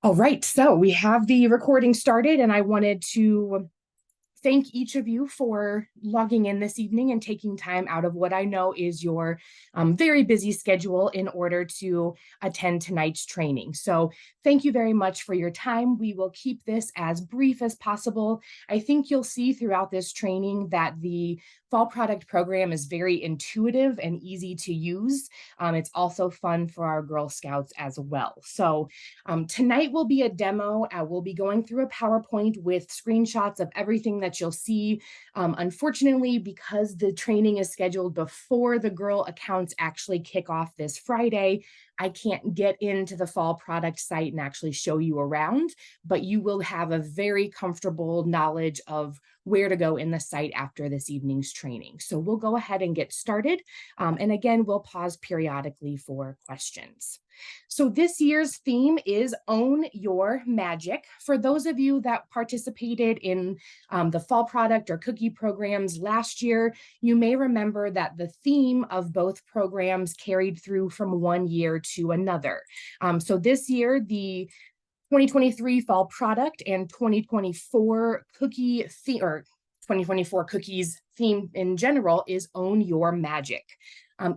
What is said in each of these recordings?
All right, so we have the recording started, and I wanted to thank each of you for logging in this evening and taking time out of what I know is your very busy schedule in order to attend tonight's training. So thank you very much for your time. We will keep this as brief as possible. I think you'll see throughout this training that the fall product program is very intuitive and easy to use. It's also fun for our Girl Scouts as well. So tonight will be a demo. We'll be going through a PowerPoint with screenshots of everything that you'll see. Unfortunately, because the training is scheduled before the girl accounts actually kick off this Friday, I can't get into the fall product site and actually show you around, but you will have a very comfortable knowledge of where to go in the site after this evening's training. So we'll go ahead and get started. And again, we'll pause periodically for questions. So this year's theme is Own Your Magic. For those of you that participated in the fall product or cookie programs last year, you may remember that the theme of both programs carried through from one year to another. So this year, the 2023 fall product and 2024 cookie theme, or 2024 cookies theme in general, is Own Your Magic.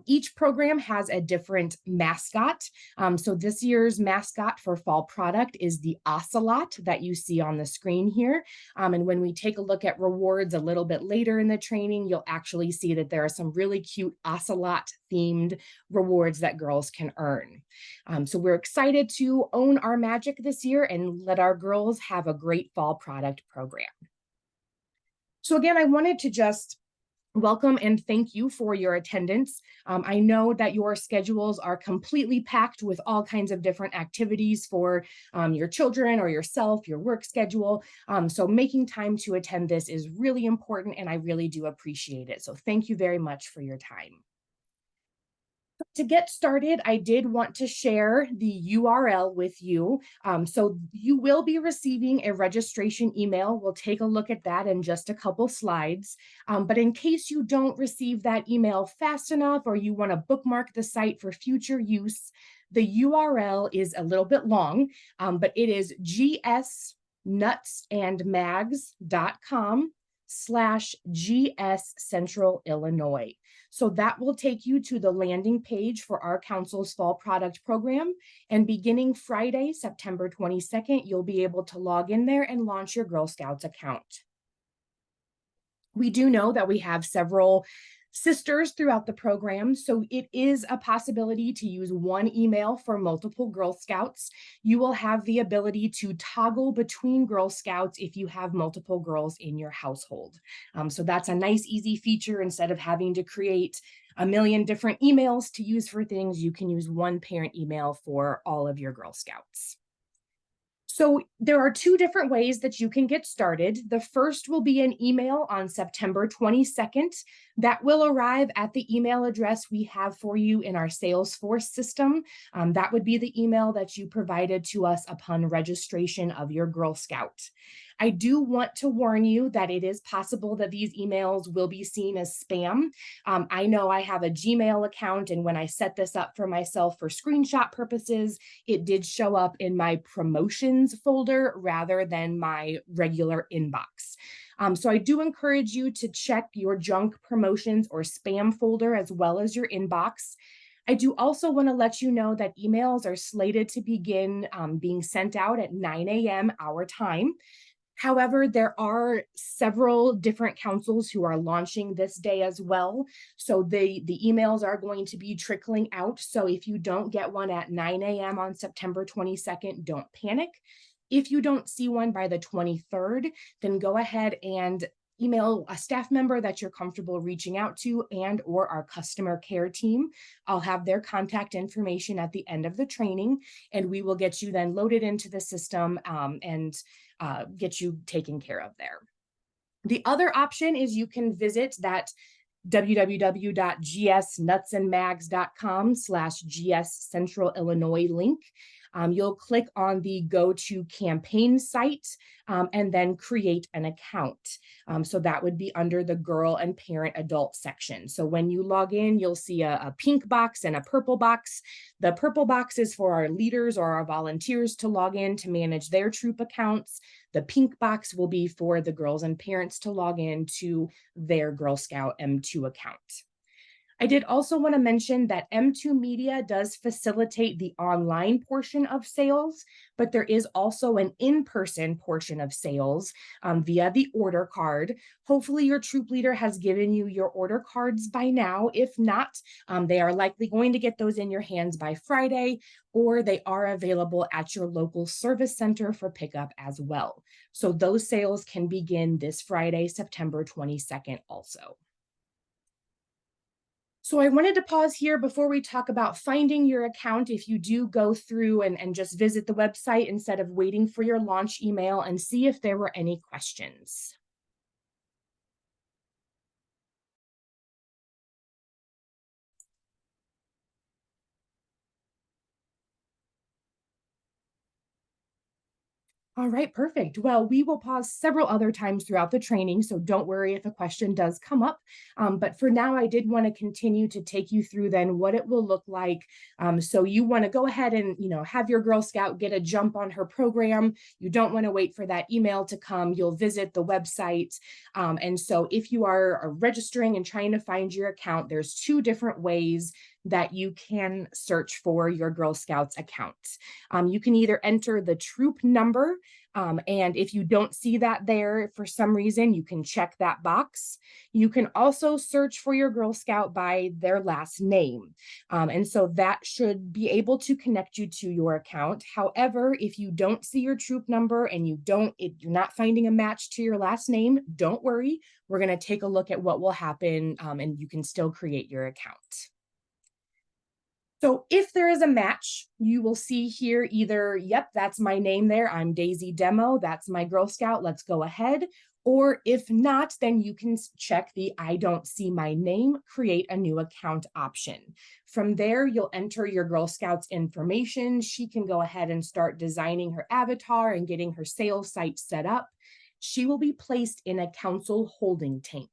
Each program has a different mascot. So this year's mascot for fall product is the ocelot that you see on the screen here. And when we take a look at rewards a little bit later in the training, you'll actually see that there are some really cute ocelot themed rewards that girls can earn. So we're excited to own our magic this year and let our girls have a great fall product program. So again, I wanted to just welcome and thank you for your attendance. I know that your schedules are completely packed with all kinds of different activities for your children or yourself, your work schedule. So making time to attend this is really important, and I really do appreciate it. So thank you very much for your time. To get started, I did want to share the URL with you. So you will be receiving a registration email. We'll take a look at that in just a couple slides. But in case you don't receive that email fast enough, or you want to bookmark the site for future use, the URL is a little bit long, but it is gsnutsandmags.com/GS Central Illinois. So that will take you to the landing page for our council's fall product program. And beginning Friday, September 22nd, you'll be able to log in there and launch your Girl Scouts account. We do know that we have several sisters throughout the program, so it is a possibility to use one email for multiple Girl Scouts. You will have the ability to toggle between Girl Scouts if you have multiple girls in your household. So that's a nice, easy feature. Instead of having to create a million different emails to use for things, you can use one parent email for all of your Girl Scouts. So there are two different ways that you can get started. The first will be an email on September 22nd that will arrive at the email address we have for you in our Salesforce system. That would be the email that you provided to us upon registration of your Girl Scout. I do want to warn you that it is possible that these emails will be seen as spam. I know I have a Gmail account, and when I set this up for myself for screenshot purposes, it did show up in my promotions folder rather than my regular inbox. So I do encourage you to check your junk, promotions, or spam folder as well as your inbox. I do also want to let you know that emails are slated to begin being sent out at 9 a.m. our time. However, there are several different councils who are launching this day as well. So the emails are going to be trickling out. So if you don't get one at 9 a.m. on September 22nd, don't panic. If you don't see one by the 23rd, then go ahead and email a staff member that you're comfortable reaching out to, and or our customer care team. I'll have their contact information at the end of the training, and we will get you then loaded into the system and get you taken care of there. The other option is you can visit that www.gsnutsandmags.com/GS Central Illinois link. You'll click on the Go to Campaign site and then create an account. So that would be under the Girl and Parent Adult section. So when you log in, you'll see a pink box and a purple box. The purple box is for our leaders or our volunteers to log in to manage their troop accounts. The pink box will be for the girls and parents to log in to their Girl Scout M2 account. I did also want to mention that M2 Media does facilitate the online portion of sales, but there is also an in-person portion of sales via the order card. Hopefully your troop leader has given you your order cards by now. If not, they are likely going to get those in your hands by Friday, or they are available at your local service center for pickup as well. So those sales can begin this Friday, September 22nd also. So I wanted to pause here before we talk about finding your account. If you do go through and just visit the website instead of waiting for your launch email, and see if there were any questions. All right, perfect. Well, we will pause several other times throughout the training, so don't worry if a question does come up. But for now, I did want to continue to take you through then what it will look like. So you want to go ahead and have your Girl Scout get a jump on her program. You don't want to wait for that email to come. You'll visit the website. And so if you are registering and trying to find your account, there's two different ways that you can search for your Girl Scouts account. You can either enter the troop number, and if you don't see that there for some reason, you can check that box. You can also search for your Girl Scout by their last name. And so that should be able to connect you to your account. However, if you don't see your troop number and you're not finding a match to your last name, don't worry. We're going to take a look at what will happen, and you can still create your account. So if there is a match, you will see here either, yep, that's my name there. I'm Daisy Demo. That's my Girl Scout. Let's go ahead. Or if not, then you can check the I don't see my name, create a new account option. From there, you'll enter your Girl Scout's information. She can go ahead and start designing her avatar and getting her sales site set up. She will be placed in a council holding tank.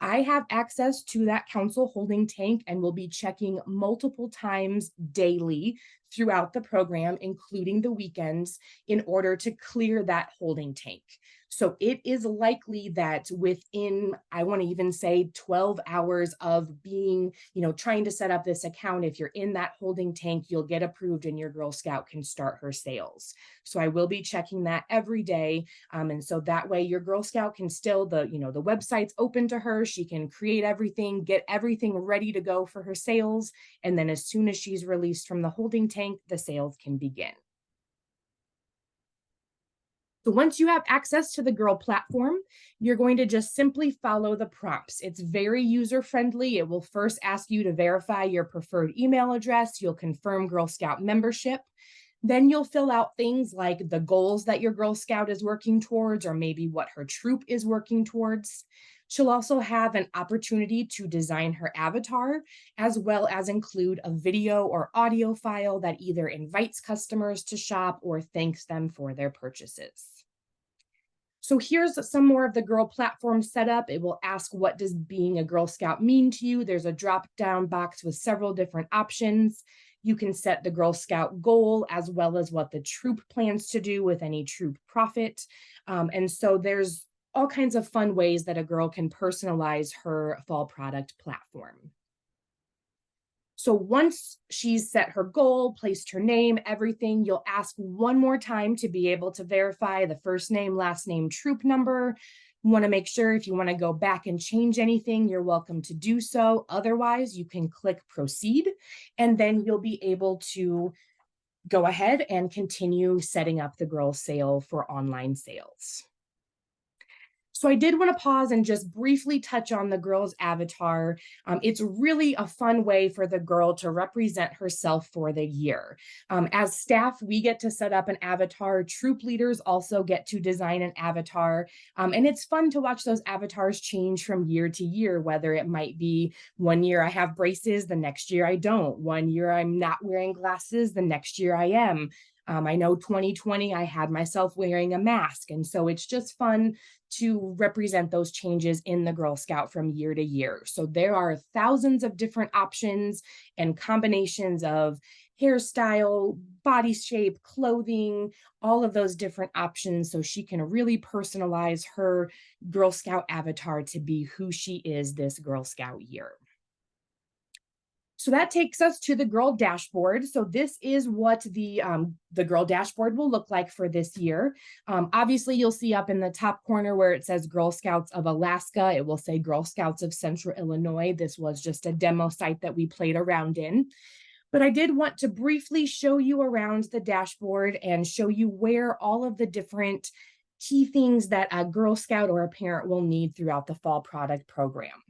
I have access to that council holding tank and will be checking multiple times daily throughout the program, including the weekends, in order to clear that holding tank. So it is likely that within, I want to even say 12 hours of being, trying to set up this account, if you're in that holding tank, you'll get approved and your Girl Scout can start her sales. So I will be checking that every day. And so that way your Girl Scout can still, the website's open to her. She can create everything, get everything ready to go for her sales. And then as soon as she's released from the holding tank, the sales can begin. So once you have access to the Girl platform, you're going to just simply follow the prompts. It's very user-friendly. It will first ask you to verify your preferred email address. You'll confirm Girl Scout membership. Then you'll fill out things like the goals that your Girl Scout is working towards, or maybe what her troop is working towards. She'll also have an opportunity to design her avatar, as well as include a video or audio file that either invites customers to shop or thanks them for their purchases. So here's some more of the Girl platform setup. It will ask, what does being a Girl Scout mean to you? There's a drop-down box with several different options. You can set the Girl Scout goal as well as what the troop plans to do with any troop profit. And so there's all kinds of fun ways that a girl can personalize her fall product platform. So once she's set her goal, placed her name, everything, you'll ask one more time to be able to verify the first name, last name, troop number. You want to make sure if you want to go back and change anything, you're welcome to do so. Otherwise, you can click proceed, and then you'll be able to go ahead and continue setting up the Girl sale for online sales. So I did want to pause and just briefly touch on the girl's avatar. It's really a fun way for the girl to represent herself for the year. As staff, we get to set up an avatar. Troop leaders also get to design an avatar. And it's fun to watch those avatars change from year to year, whether it might be one year I have braces, the next year I don't. One year I'm not wearing glasses, the next year I am. I know 2020, I had myself wearing a mask. And so it's just fun to represent those changes in the Girl Scout from year to year. So there are thousands of different options and combinations of hairstyle, body shape, clothing, all of those different options. So she can really personalize her Girl Scout avatar to be who she is this Girl Scout year. So that takes us to the girl dashboard. So this is what the girl dashboard will look like for this year. Obviously, you'll see up in the top corner where it says Girl Scouts of Alaska, it will say Girl Scouts of Central Illinois. This was just a demo site that we played around in. But I did want to briefly show you around the dashboard and show you where all of the different key things that a Girl Scout or a parent will need throughout the fall product program.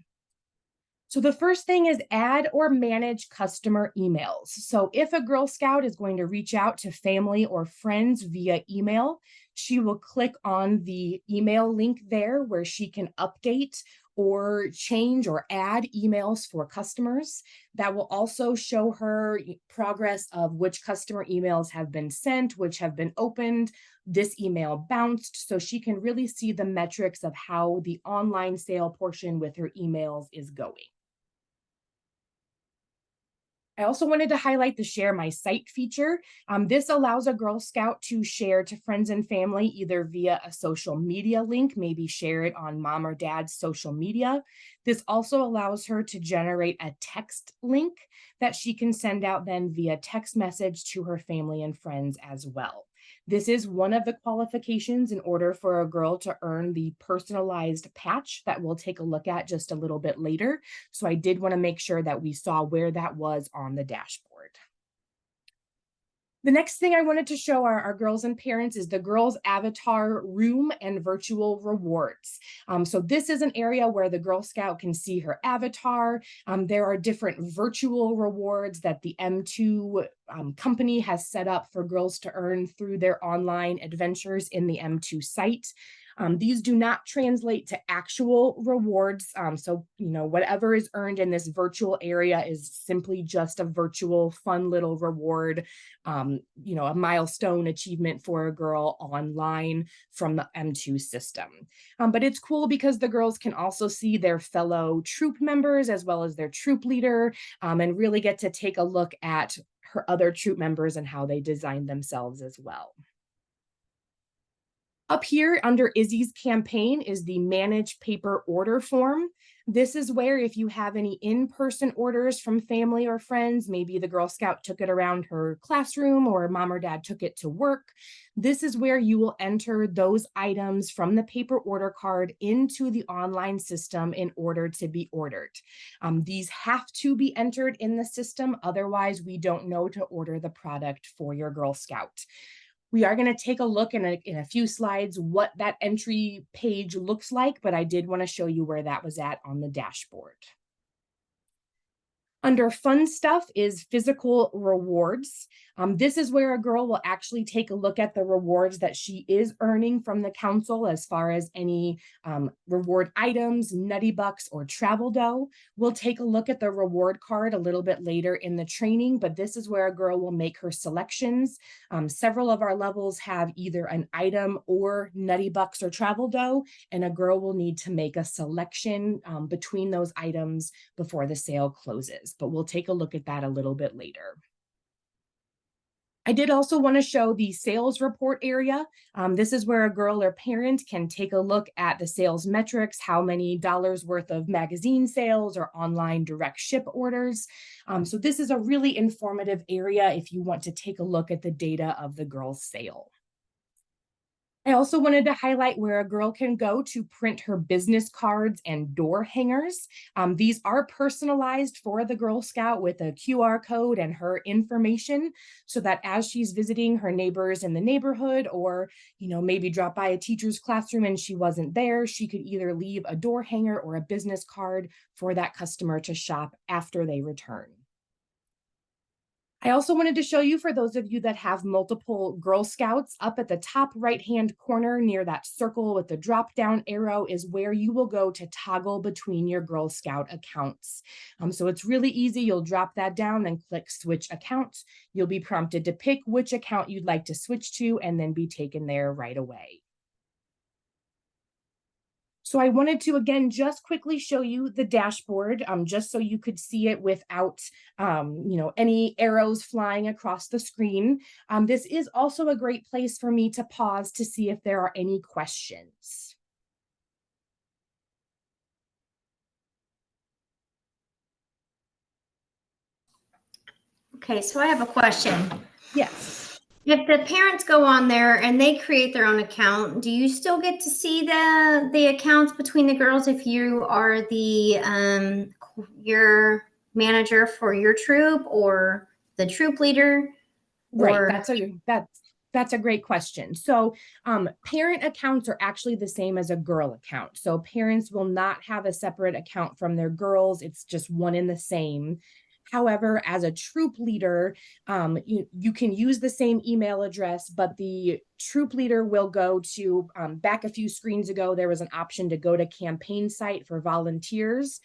So the first thing is add or manage customer emails. So if a Girl Scout is going to reach out to family or friends via email, she will click on the email link there where she can update or change or add emails for customers. That will also show her progress of which customer emails have been sent, which have been opened, this email bounced, so she can really see the metrics of how the online sale portion with her emails is going. I also wanted to highlight the Share My Site feature. This allows a Girl Scout to share to friends and family either via a social media link, maybe share it on mom or dad's social media. This also allows her to generate a text link that she can send out then via text message to her family and friends as well. This is one of the qualifications in order for a girl to earn the personalized patch that we'll take a look at just a little bit later. So I did want to make sure that we saw where that was on the dashboard. The next thing I wanted to show our girls and parents is the girls avatar room and virtual rewards. So this is an area where the Girl Scout can see her avatar. There are different virtual rewards that the M2 company has set up for girls to earn through their online adventures in the M2 site. These do not translate to actual rewards. So, whatever is earned in this virtual area is simply just a virtual fun little reward, a milestone achievement for a girl online from the M2 system. But it's cool because the girls can also see their fellow troop members as well as their troop leader, and really get to take a look at her other troop members and how they designed themselves as well. Up here under Izzy's campaign is the Manage Paper Order form. This is where if you have any in-person orders from family or friends, maybe the Girl Scout took it around her classroom or mom or dad took it to work, this is where you will enter those items from the paper order card into the online system in order to be ordered. These have to be entered in the system, otherwise we don't know to order the product for your Girl Scout. We are going to take a look in a few slides what that entry page looks like, but I did want to show you where that was at on the dashboard. Under fun stuff is physical rewards. This is where a girl will actually take a look at the rewards that she is earning from the council as far as any reward items, nutty bucks, or travel dough. We'll take a look at the reward card a little bit later in the training, but this is where a girl will make her selections. Several of our levels have either an item or nutty bucks or travel dough, and a girl will need to make a selection between those items before the sale closes. But we'll take a look at that a little bit later. I did also want to show the sales report area. This is where a girl or parent can take a look at the sales metrics, how many dollars worth of magazine sales or online direct ship orders. So this is a really informative area if you want to take a look at the data of the girl's sale. I also wanted to highlight where a girl can go to print her business cards and door hangers. These are personalized for the Girl Scout with a QR code and her information so that as she's visiting her neighbors in the neighborhood or, maybe drop by a teacher's classroom and she wasn't there, she could either leave a door hanger or a business card for that customer to shop after they return. I also wanted to show you, for those of you that have multiple Girl Scouts, up at the top right-hand corner near that circle with the drop-down arrow is where you will go to toggle between your Girl Scout accounts. So it's really easy. You'll drop that down and click Switch Account. You'll be prompted to pick which account you'd like to switch to and then be taken there right away. So I wanted to, again, just quickly show you the dashboard, just so you could see it without, any arrows flying across the screen. This is also a great place for me to pause to see if there are any questions. Okay, so I have a question. Yes. If the parents go on there and they create their own account, do you still get to see the accounts between the girls if you are the your manager for your troop or the troop leader? Right. Or That's a great question. So parent accounts are actually the same as a girl account. So parents will not have a separate account from their girls. It's just one and the same. However, as a troop leader, you can use the same email address, but the troop leader will go to, back a few screens ago, there was an option to go to campaign site for volunteers.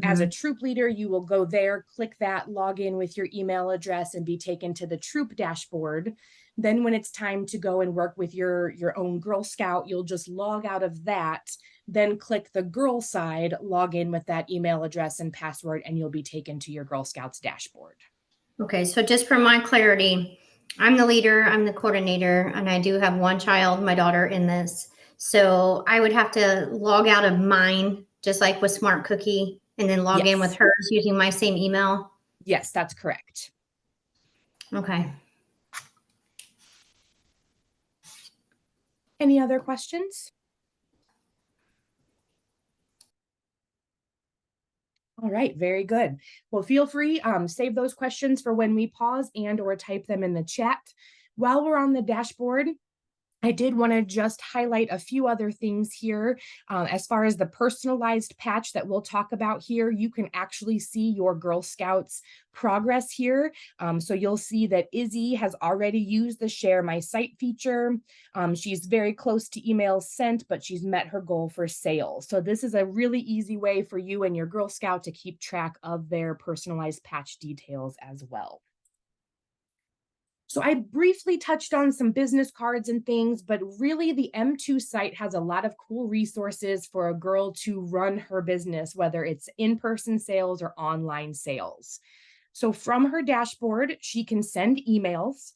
As a troop leader, you will go there, click that, log in with your email address, and be taken to the troop dashboard. Then when it's time to go and work with your own Girl Scout, you'll just log out of that, then click the girl side, log in with that email address and password, and you'll be taken to your Girl Scouts dashboard. Okay, so just for my clarity, I'm the leader, I'm the coordinator, and I do have one child, my daughter, in this. So I would have to log out of mine, just like with Smart Cookie, and then log in with hers using my same email. Yes, that's correct. Okay. Any other questions? All right, very good. Well, feel free, save those questions for when we pause and/or type them in the chat. While we're on the dashboard, I did want to just highlight a few other things here. As far as the personalized patch that we'll talk about here, you can actually see your Girl Scouts progress here. So you'll see that Izzy has already used the share my site feature. She's very close to emails sent, but she's met her goal for sales. So this is a really easy way for you and your Girl Scout to keep track of their personalized patch details as well. So I briefly touched on some business cards and things, but really the M2 site has a lot of cool resources for a girl to run her business, whether it's in-person sales or online sales. So from her dashboard, she can send emails.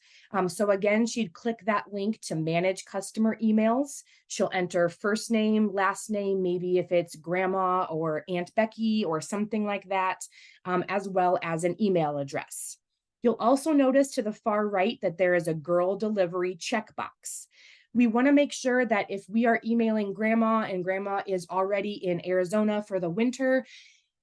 So again, she'd click that link to manage customer emails. She'll enter first name, last name, maybe if it's grandma or Aunt Becky or something like that, as well as an email address. You'll also notice to the far right that there is a girl delivery checkbox. We want to make sure that if we are emailing grandma and grandma is already in Arizona for the winter,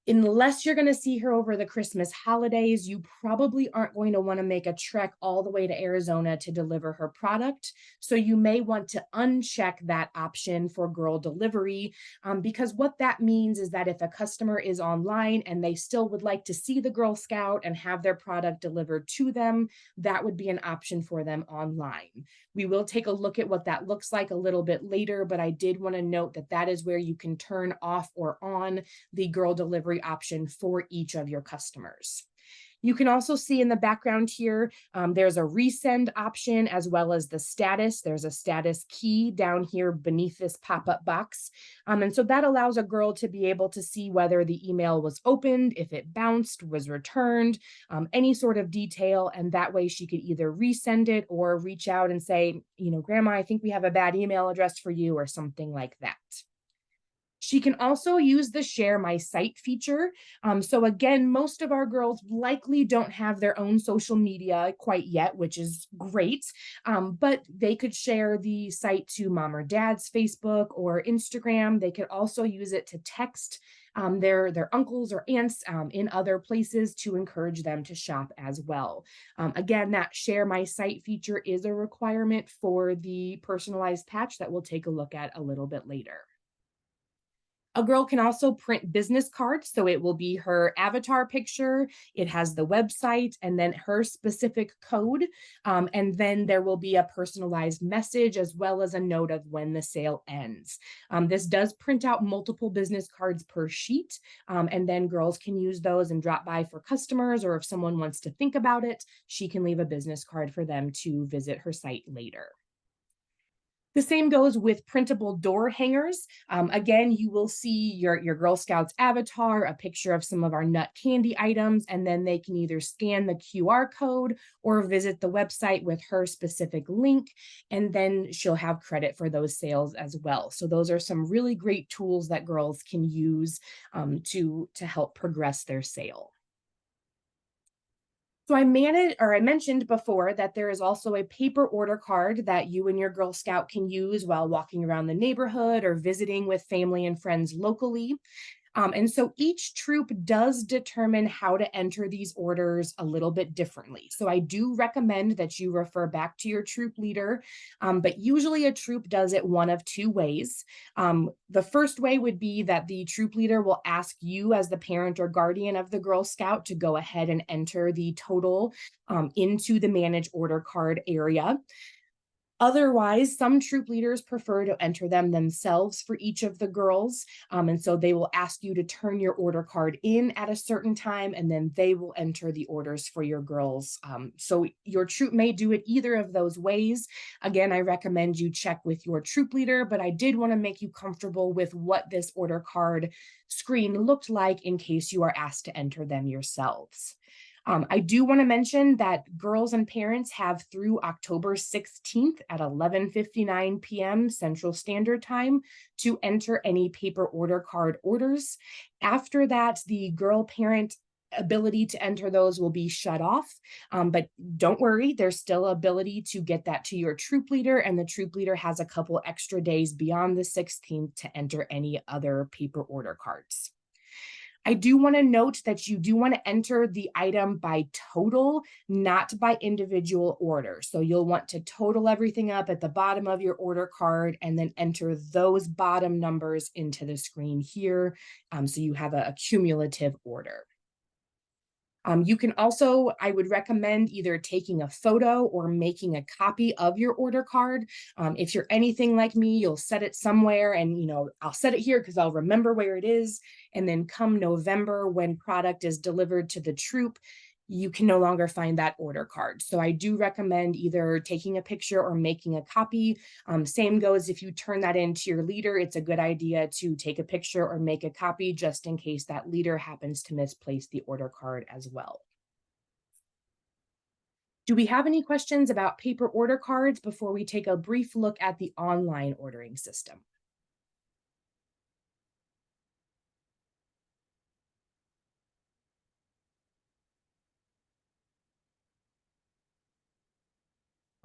unless you're going to see her over the Christmas holidays, you probably aren't going to want to make a trek all the way to Arizona to deliver her product. So you may want to uncheck that option for girl delivery, because what that means is that if a customer is online and they still would like to see the Girl Scout and have their product delivered to them, that would be an option for them online. We will take a look at what that looks like a little bit later, but I did want to note that that is where you can turn off or on the girl delivery option for each of your customers. You can also see in the background here, there's a resend option as well as the status. There's a status key down here beneath this pop-up box. And so that allows a girl to be able to see whether the email was opened, if it bounced, was returned, any sort of detail. And that way she could either resend it or reach out and say, Grandma, I think we have a bad email address for you or something like that. She can also use the Share My Site feature. So again, most of our girls likely don't have their own social media quite yet, which is great. But they could share the site to mom or dad's Facebook or Instagram. They could also use it to text their uncles or aunts in other places to encourage them to shop as well. Again, that Share My Site feature is a requirement for the personalized patch that we'll take a look at a little bit later. A girl can also print business cards, so it will be her avatar picture, it has the website, and then her specific code, and then there will be a personalized message as well as a note of when the sale ends. This does print out multiple business cards per sheet, and then girls can use those and drop by for customers, or if someone wants to think about it, she can leave a business card for them to visit her site later. The same goes with printable door hangers. Again, you will see your Girl Scouts avatar, a picture of some of our nut candy items, and then they can either scan the QR code or visit the website with her specific link, and then she'll have credit for those sales as well. So those are some really great tools that girls can use to help progress their sale. So I mentioned before that there is also a paper order card that you and your Girl Scout can use while walking around the neighborhood or visiting with family and friends locally. And so each troop does determine how to enter these orders a little bit differently. So I do recommend that you refer back to your troop leader, but usually a troop does it one of two ways. The first way would be that the troop leader will ask you as the parent or guardian of the Girl Scout to go ahead and enter the total into the manage order card area. Otherwise, some troop leaders prefer to enter them themselves for each of the girls. And so they will ask you to turn your order card in at a certain time, and then they will enter the orders for your girls. So your troop may do it either of those ways. Again, I recommend you check with your troop leader, but I did want to make you comfortable with what this order card screen looked like in case you are asked to enter them yourselves. I do want to mention that girls and parents have through October 16th at 11:59 p.m. Central Standard Time to enter any paper order card orders. After that, the girl parent ability to enter those will be shut off. But don't worry, there's still ability to get that to your troop leader, and the troop leader has a couple extra days beyond the 16th to enter any other paper order cards. I do want to note that you do want to enter the item by total, not by individual order. So you'll want to total everything up at the bottom of your order card and then enter those bottom numbers into the screen here. So you have a cumulative order. You can also, I would recommend either taking a photo or making a copy of your order card. If you're anything like me, you'll set it somewhere, and I'll set it here because I'll remember where it is. And then come November, when product is delivered to the troop, you can no longer find that order card. So I do recommend either taking a picture or making a copy. Same goes if you turn that into your leader, it's a good idea to take a picture or make a copy just in case that leader happens to misplace the order card as well. Do we have any questions about paper order cards before we take a brief look at the online ordering system?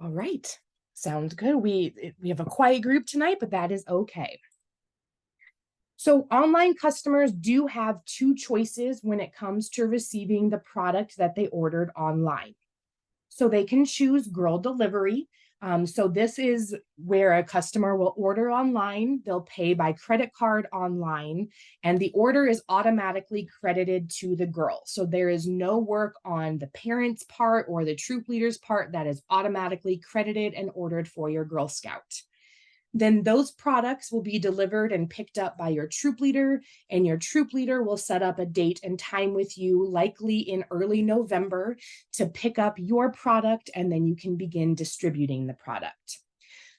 All right, sounds good. We have a quiet group tonight, but that is okay. So online customers do have two choices when it comes to receiving the product that they ordered online. So they can choose girl delivery. So this is where a customer will order online, they'll pay by credit card online, and the order is automatically credited to the girl. So there is no work on the parent's part or the troop leader's part. That is automatically credited and ordered for your Girl Scout. Then those products will be delivered and picked up by your troop leader, and your troop leader will set up a date and time with you, likely in early November, to pick up your product, and then you can begin distributing the product.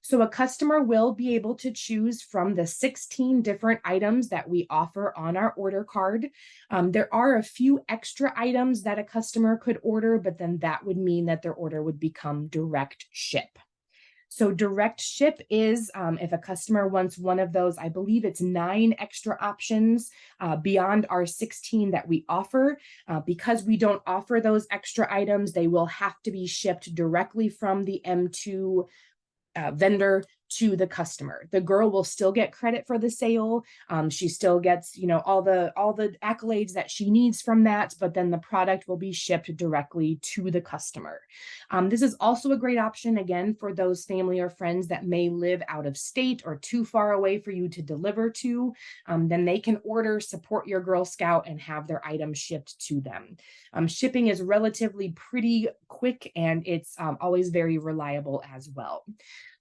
So a customer will be able to choose from the 16 different items that we offer on our order card. There are a few extra items that a customer could order, but then that would mean that their order would become direct ship. So direct ship is if a customer wants one of those, I believe it's 9 extra options beyond our 16 that we offer. Because we don't offer those extra items, they will have to be shipped directly from the M2 vendor to the customer. The girl will still get credit for the sale. She still gets, all the accolades that she needs from that, but then the product will be shipped directly to the customer. This is also a great option, again, for those family or friends that may live out of state or too far away for you to deliver to. Then they can order, support your Girl Scout, and have their items shipped to them. Shipping is relatively pretty quick, and it's always very reliable as well.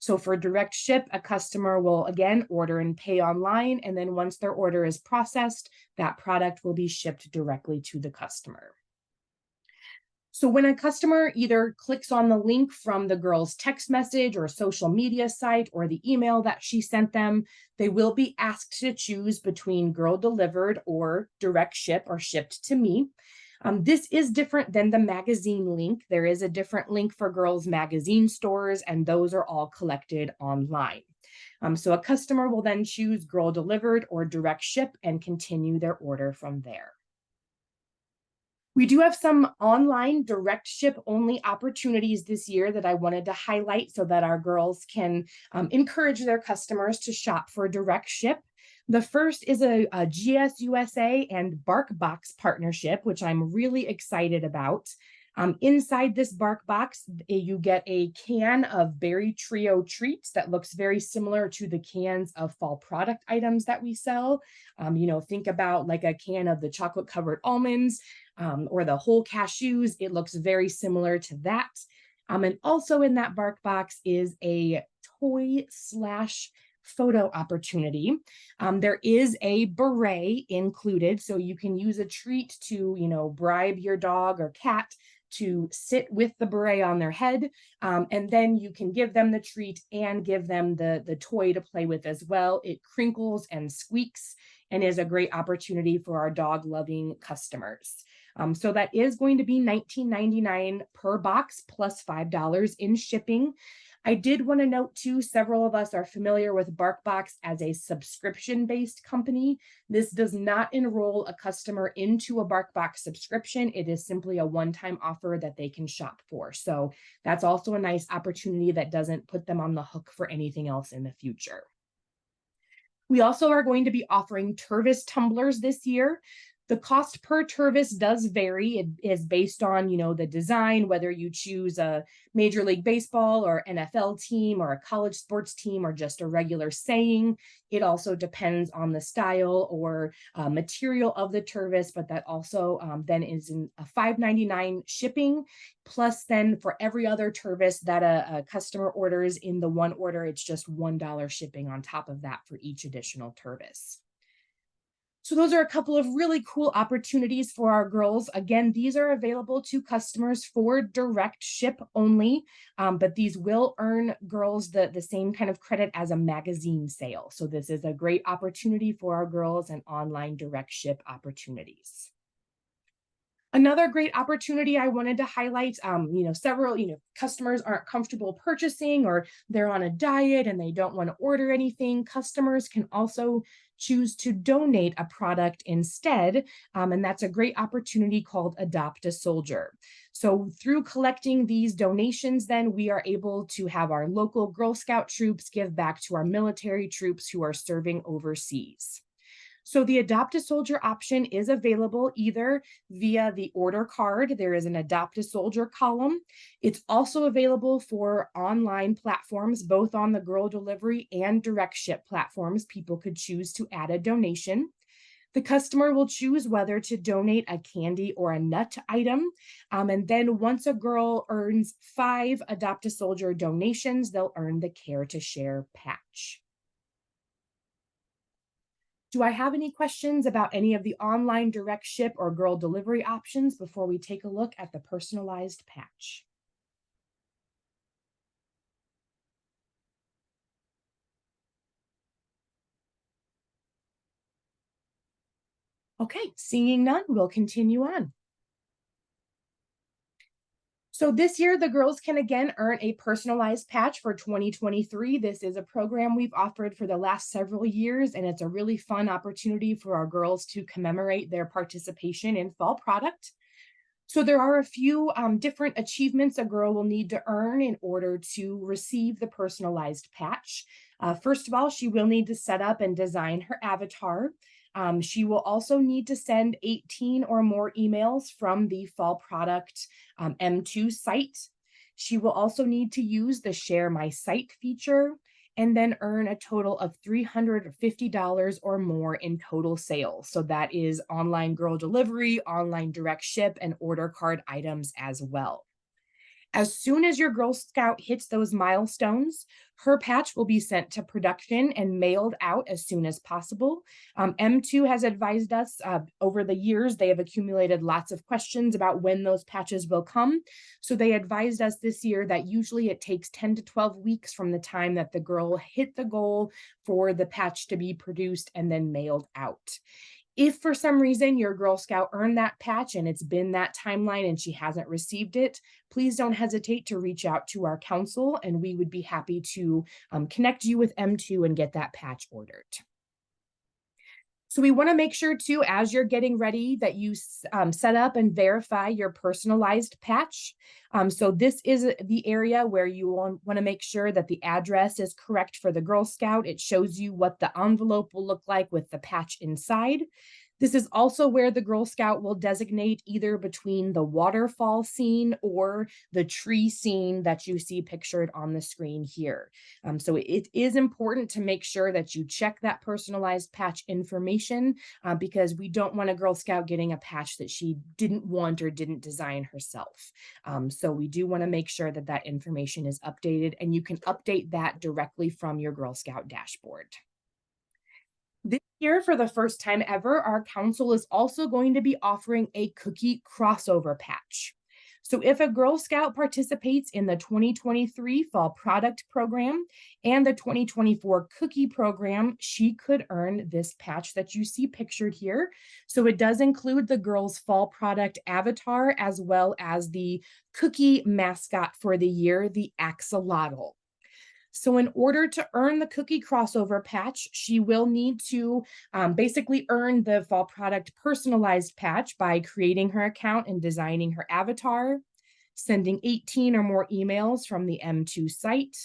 So for direct ship, a customer will again order and pay online, and then once their order is processed, that product will be shipped directly to the customer. So when a customer either clicks on the link from the girl's text message or social media site or the email that she sent them, they will be asked to choose between girl delivered or direct ship or shipped to me. This is different than the magazine link. There is a different link for girls' magazine stores, and those are all collected online. So a customer will then choose girl delivered or direct ship and continue their order from there. We do have some online direct ship only opportunities this year that I wanted to highlight so that our girls can encourage their customers to shop for direct ship. The first is a GSUSA and BarkBox partnership, which I'm really excited about. Inside this BarkBox, you get a can of Berry Trio treats that looks very similar to the cans of fall product items that we sell. Think about like a can of the chocolate covered almonds or the whole cashews. It looks very similar to that. And also in that BarkBox is a toy slash photo opportunity. There is a beret included, so you can use a treat to, bribe your dog or cat to sit with the beret on their head. And then you can give them the treat and give them the toy to play with as well. It crinkles and squeaks and is a great opportunity for our dog loving customers. So that is going to be $19.99 per box plus $5 in shipping. I did want to note too, several of us are familiar with BarkBox as a subscription-based company. This does not enroll a customer into a BarkBox subscription. It is simply a one-time offer that they can shop for. So that's also a nice opportunity that doesn't put them on the hook for anything else in the future. We also are going to be offering Tervis tumblers this year. The cost per Tervis does vary. It is based on, the design, whether you choose a Major League Baseball or NFL team or a college sports team or just a regular saying. It also depends on the style or material of the Tervis, but that also then is in a $5.99 shipping. Plus then for every other Tervis that a customer orders in the one order, it's just $1 shipping on top of that for each additional Tervis. So those are a couple of really cool opportunities for our girls. Again, these are available to customers for direct ship only, but these will earn girls the same kind of credit as a magazine sale. So this is a great opportunity for our girls and online direct ship opportunities. Another great opportunity I wanted to highlight, several, customers aren't comfortable purchasing or they're on a diet and they don't want to order anything. Customers can also choose to donate a product instead. And that's a great opportunity called Adopt a Soldier. So through collecting these donations, then we are able to have our local Girl Scout troops give back to our military troops who are serving overseas. So the Adopt a Soldier option is available either via the order card. There is an Adopt a Soldier column. It's also available for online platforms, both on the Girl Delivery and Direct Ship platforms. People could choose to add a donation. The customer will choose whether to donate a candy or a nut item. And then once a girl earns 5 Adopt a Soldier donations, they'll earn the Care to Share patch. Do I have any questions about any of the online direct ship or girl delivery options before we take a look at the personalized patch? Okay, seeing none, we'll continue on. So this year, the girls can again earn a personalized patch for 2023. This is a program we've offered for the last several years, and it's a really fun opportunity for our girls to commemorate their participation in fall product. So there are a few different achievements a girl will need to earn in order to receive the personalized patch. First of all, she will need to set up and design her avatar. She will also need to send 18 or more emails from the fall product M2 site. She will also need to use the Share My Site feature and then earn a total of $350 or more in total sales. So that is online girl delivery, online direct ship, and order card items as well. As soon as your Girl Scout hits those milestones, her patch will be sent to production and mailed out as soon as possible. M2 has advised us over the years, they have accumulated lots of questions about when those patches will come. So they advised us this year that usually it takes 10 to 12 weeks from the time that the girl hit the goal for the patch to be produced and then mailed out. If for some reason your Girl Scout earned that patch and it's been that timeline and she hasn't received it, please don't hesitate to reach out to our council and we would be happy to connect you with M2 and get that patch ordered. So we want to make sure too, as you're getting ready, that you set up and verify your personalized patch. So this is the area where you want to make sure that the address is correct for the Girl Scout. It shows you what the envelope will look like with the patch inside. This is also where the Girl Scout will designate either between the waterfall scene or the tree scene that you see pictured on the screen here. So it is important to make sure that you check that personalized patch information because we don't want a Girl Scout getting a patch that she didn't want or didn't design herself. So we do want to make sure that that information is updated, and you can update that directly from your Girl Scout dashboard. This year, for the first time ever, our council is also going to be offering a cookie crossover patch. So if a Girl Scout participates in the 2023 Fall Product Program and the 2024 Cookie Program, she could earn this patch that you see pictured here. So it does include the girl's fall product avatar as well as the cookie mascot for the year, the axolotl. So in order to earn the cookie crossover patch, she will need to basically earn the fall product personalized patch by creating her account and designing her avatar, sending 18 or more emails from the M2 site,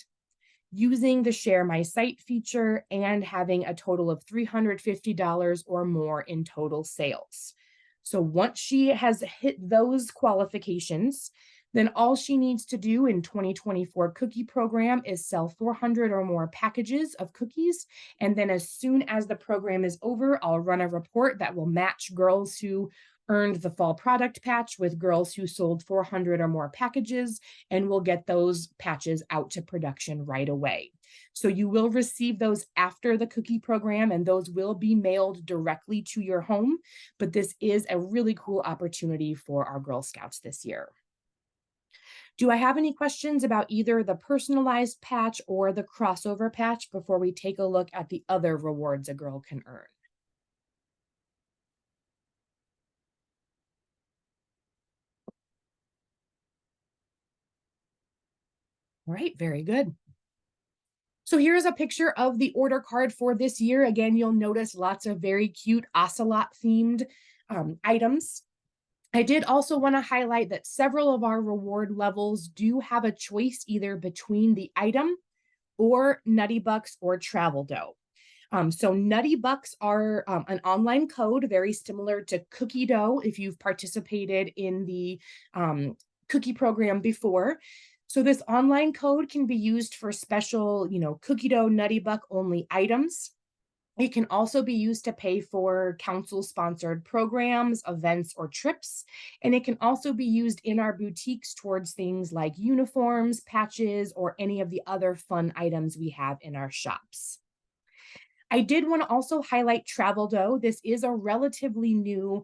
using the Share My Site feature, and having a total of $350 or more in total sales. So once she has hit those qualifications, then all she needs to do in 2024 cookie program is sell 400 or more packages of cookies. And then as soon as the program is over, I'll run a report that will match girls who earned the fall product patch with girls who sold 400 or more packages, and we'll get those patches out to production right away. So you will receive those after the cookie program, and those will be mailed directly to your home. But this is a really cool opportunity for our Girl Scouts this year. Do I have any questions about either the personalized patch or the crossover patch before we take a look at the other rewards a girl can earn? All right, very good. So here's a picture of the order card for this year. Again, you'll notice lots of very cute ocelot themed items. I did also want to highlight that several of our reward levels do have a choice either between the item or Nutty Bucks or Travel Dough. So Nutty Bucks are an online code very similar to Cookie Dough if you've participated in the cookie program before. So this online code can be used for special, Cookie Dough Nutty Buck only items. It can also be used to pay for council-sponsored programs, events, or trips. And it can also be used in our boutiques towards things like uniforms, patches, or any of the other fun items we have in our shops. I did want to also highlight Travel Dough. This is a relatively new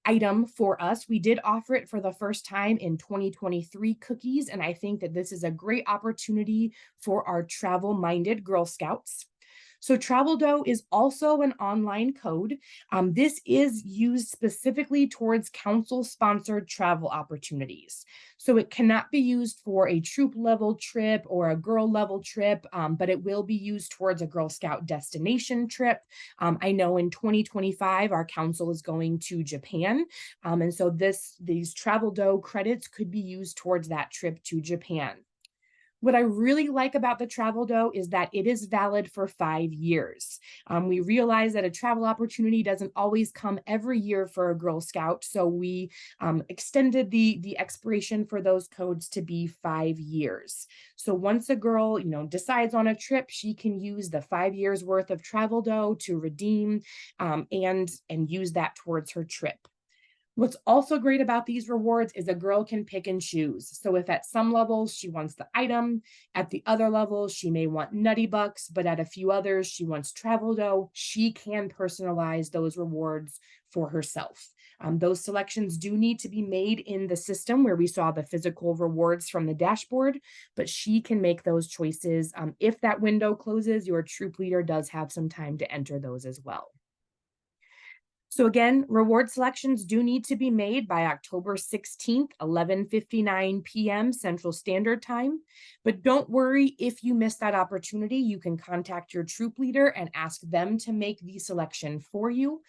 item for us. We did offer it for the first time in 2023 cookies, and I think that this is a great opportunity for our travel-minded Girl Scouts. So Travel Dough is also an online code. This is used specifically towards council-sponsored travel opportunities. So it cannot be used for a troop level trip or a girl level trip, but it will be used towards a Girl Scout destination trip. I know in 2025, our council is going to Japan. And so these Travel Dough credits could be used towards that trip to Japan. What I really like about the Travel Dough is that it is valid for 5 years. We realize that a travel opportunity doesn't always come every year for a Girl Scout, so we extended the expiration for those codes to be 5 years. So once a girl, decides on a trip, she can use the 5 years worth of Travel Dough to redeem and use that towards her trip. What's also great about these rewards is a girl can pick and choose. So if at some levels she wants the item, at the other levels she may want Nutty Bucks, but at a few others she wants Travel Dough, she can personalize those rewards for herself. Those selections do need to be made in the system where we saw the physical rewards from the dashboard, but she can make those choices. If that window closes, your troop leader does have some time to enter those as well. So again, reward selections do need to be made by October 16th, 11:59 p.m. Central Standard Time. But don't worry if you miss that opportunity. You can contact your troop leader and ask them to make the selection for you.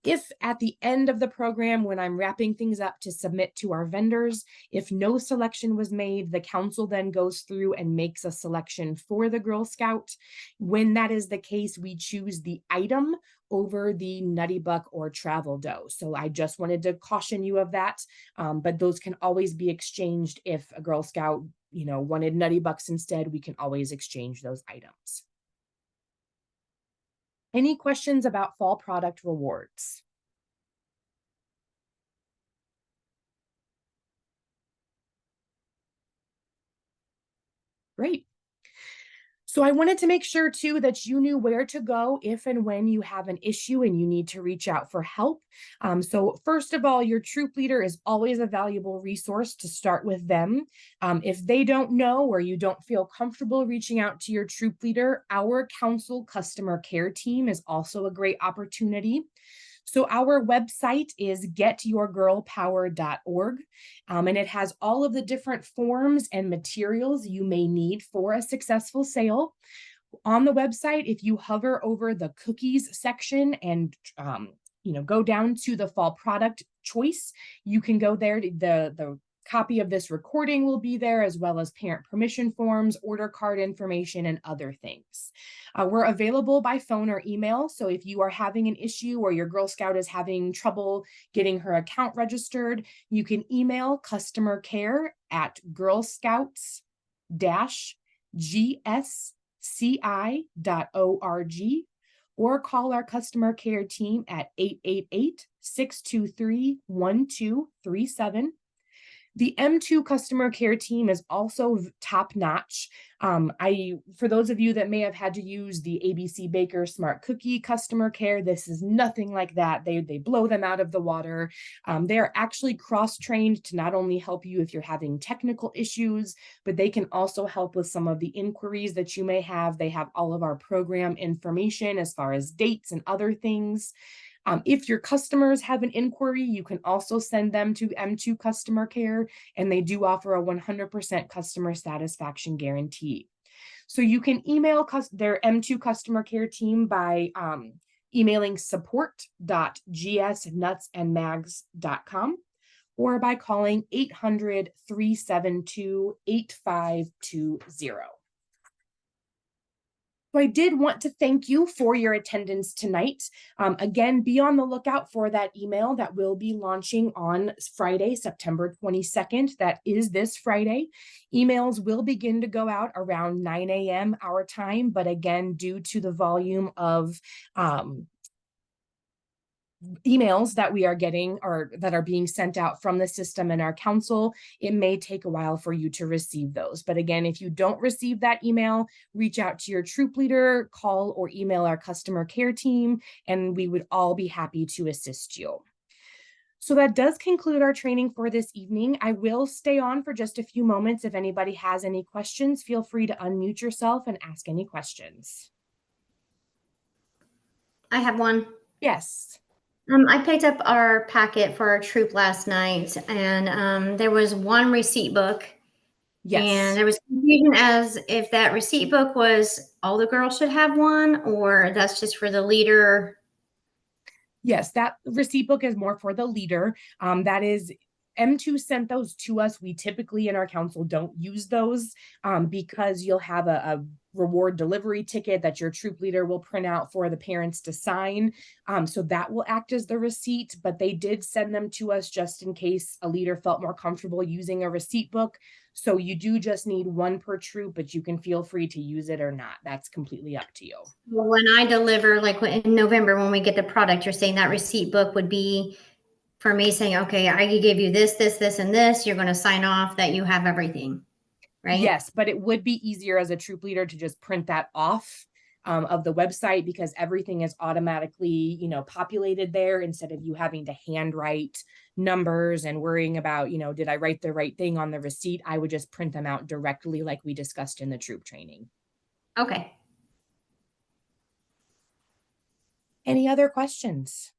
If at the end of the program, when I'm wrapping things up to submit to our vendors, if no selection was made, the council then goes through and makes a selection for the Girl Scout. When that is the case, we choose the item over the Nutty Buck or Travel Dough. So I just wanted to caution you of that, but those can always be exchanged. If a Girl Scout, wanted Nutty Bucks instead, we can always exchange those items. Any questions about fall product rewards? Great. So I wanted to make sure too that you knew where to go if and when you have an issue and you need to reach out for help. So first of all, your troop leader is always a valuable resource to start with them. If they don't know or you don't feel comfortable reaching out to your troop leader, our council customer care team is also a great opportunity. So our website is getyourgirlpower.org, and it has all of the different forms and materials you may need for a successful sale. On the website, if you hover over the cookies section and go down to the fall product choice, you can go there. The copy of this recording will be there, as well as parent permission forms, order card information, and other things. We're available by phone or email. So if you are having an issue or your Girl Scout is having trouble getting her account registered, you can email customer care at girlscouts-gsci.org or call our customer care team at 888-623-1237. The M2 customer care team is also top notch. For those of you that may have had to use the ABC Baker Smart Cookie customer care, this is nothing like that. They blow them out of the water. They are actually cross-trained to not only help you if you're having technical issues, but they can also help with some of the inquiries that you may have. They have all of our program information as far as dates and other things. If your customers have an inquiry, you can also send them to M2 Customer Care, and they do offer a 100% customer satisfaction guarantee. So you can email their M2 Customer Care team by emailing support.gsnutsandmags.com or by calling 800-372-8520. So I did want to thank you for your attendance tonight. Again, be on the lookout for that email that will be launching on Friday, September 22nd. That is this Friday. Emails will begin to go out around 9 a.m. our time, but again, due to the volume of emails that we are getting or that are being sent out from the system and our council, it may take a while for you to receive those. But again, if you don't receive that email, reach out to your troop leader, call or email our customer care team, and we would all be happy to assist you. So that does conclude our training for this evening. I will stay on for just a few moments. If anybody has any questions, feel free to unmute yourself and ask any questions. I have one. Yes. I picked up our packet for our troop last night, and there was one receipt book, and Yes. there was confusion as if that receipt book was all the girls should have one, or that's just for the leader. Yes, that receipt book is more for the leader. That is M2 sent those to us. We typically in our council don't use those because you'll have a reward delivery ticket that your troop leader will print out for the parents to sign. So that will act as the receipt, but they did send them to us just in case a leader felt more comfortable using a receipt book. So you do just need one per troop, but you can feel free to use it or not. That's completely up to you. When I deliver, like in November when we get the product, you're saying that receipt book would be for me saying, okay, I gave you this, this, this, and this. You're going to sign off that you have everything, right? Yes, but it would be easier as a troop leader to just print that off of the website because everything is automatically, populated there instead of you having to handwrite numbers and worrying about, did I write the right thing on the receipt? I would just print them out directly like we discussed in the troop training. Okay. Any other questions?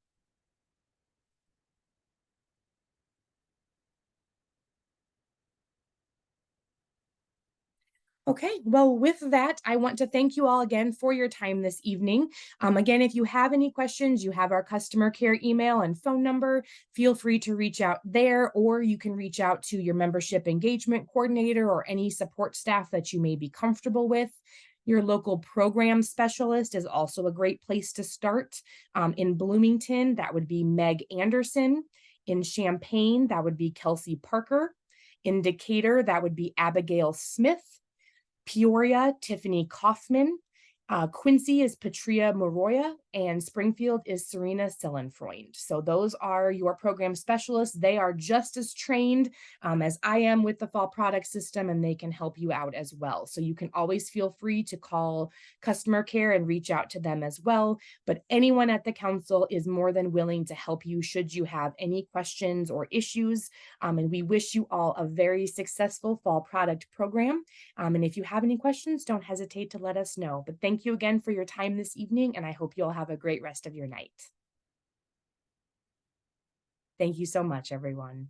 Okay, well, with that, I want to thank you all again for your time this evening. Again, if you have any questions, you have our customer care email and phone number. Feel free to reach out there, or you can reach out to your membership engagement coordinator or any support staff that you may be comfortable with. Your local program specialist is also a great place to start. In Bloomington, that would be Meg Anderson. In Champaign, that would be Kelsey Parker. In Decatur, that would be Abigail Smith. Peoria, Tiffany Kaufman. Quincy is Patria Moroya, and Springfield is Serena Sillenfreund. So those are your program specialists. They are just as trained as I am with the fall product system, and they can help you out as well. So you can always feel free to call customer care and reach out to them as well. But anyone at the council is more than willing to help you should you have any questions or issues. And we wish you all a very successful fall product program. And if you have any questions, don't hesitate to let us know. But thank you again for your time this evening, and I hope you all have a great rest of your night. Thank you so much, everyone.